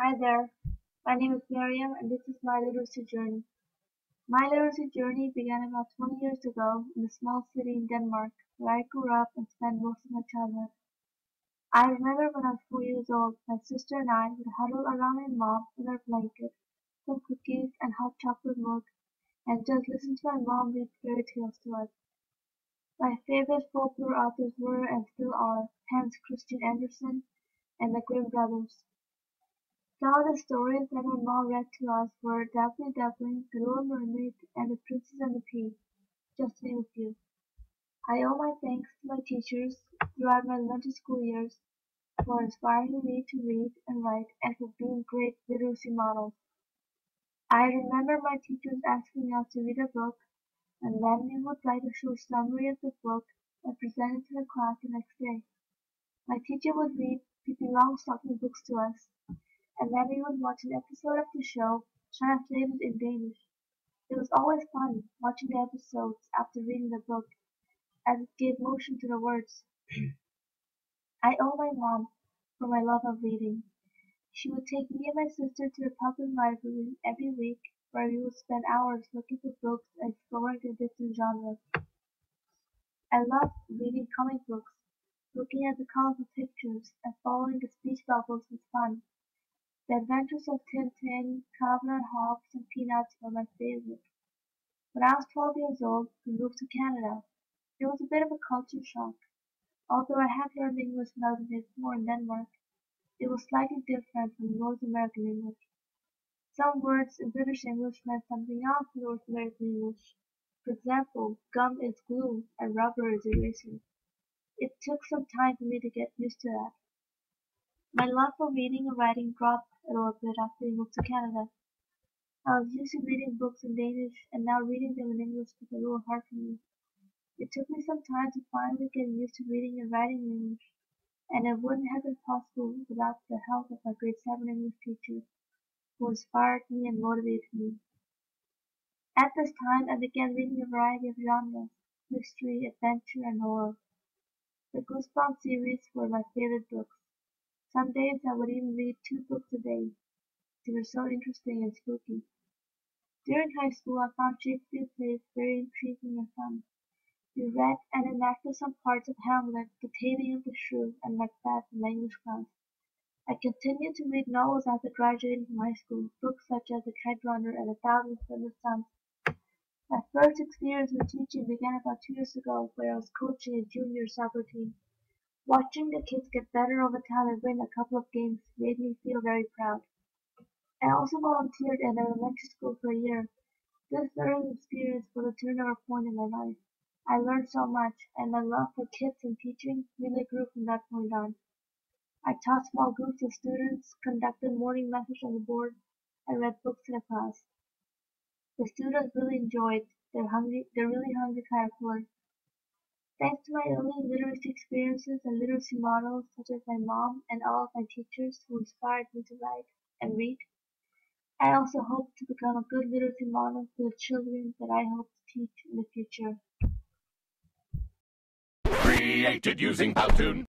Hi there, my name is Miriam and this is my literacy journey. My literacy journey began about 20 years ago in a small city in Denmark where I grew up and spent most of my childhood. I remember when I was 4 years old, my sister and I would huddle around my mom in our blanket, some cookies and hot chocolate milk, and just listen to my mom read fairy tales to us. My favorite folklore authors were and still are Hans Christian Andersen and the Grimm brothers. Some of the stories that my mom read to us were Daphne Dublin, The Little Mermaid, and The Princess and the Pea, just to name a few. I owe my thanks to my teachers throughout my elementary school years for inspiring me to read and write and for being great literacy models. I remember my teachers asking us to read a book, and then we would write a short summary of the book and present it to the class the next day. My teacher would read Pippi Longstocking books to us, and then we would watch an episode of the show translated in Danish. It was always fun watching the episodes after reading the book, as it gave motion to the words. I owe my mom for my love of reading. She would take me and my sister to the public library every week, where we would spend hours looking for books and exploring the different genres. I loved reading comic books. Looking at the colorful pictures and following the speech bubbles was fun. The Adventures of Tintin, Calvin and Hobbes, and Peanuts were my favorite. When I was 12 years old, we moved to Canada. It was a bit of a culture shock. Although I had learned English when I was in more in Denmark, it was slightly different from North American English. Some words in British English meant something else in North American English. For example, gum is glue and rubber is eraser. It took some time for me to get used to that. My love for reading and writing dropped a little bit after we moved to Canada. I was used to reading books in Danish, and now reading them in English was a little hard for me. It took me some time to finally get used to reading and writing in English, and it wouldn't have been possible without the help of my grade 7 English teacher, who inspired me and motivated me. At this time, I began reading a variety of genres: mystery, adventure, and horror. The Goosebumps series were my favorite books. Some days I would even read 2 books a day. They were so interesting and spooky. During high school, I found Shakespeare plays very intriguing and fun. We read and enacted some parts of Hamlet, The Taming of the Shrew, and Macbeth in my English class. I continued to read novels after graduating from high school, books such as The Kite Runner and A Thousand Splendid Suns. My first experience with teaching began about 2 years ago, where I was coaching a junior soccer team. Watching the kids get better over time and win a couple of games made me feel very proud. I also volunteered at an elementary school for a year. This learning experience was a turning point in my life. I learned so much, and my love for kids and teaching really grew from that point on. I taught small groups of students, conducted morning lectures on the board, and read books in a class. The students really enjoyed they're really hungry kind of work. Thanks to my early literacy experiences and literacy models such as my mom and all of my teachers who inspired me to write and read, I also hope to become a good literacy model for the children that I hope to teach in the future. Created using Powtoon.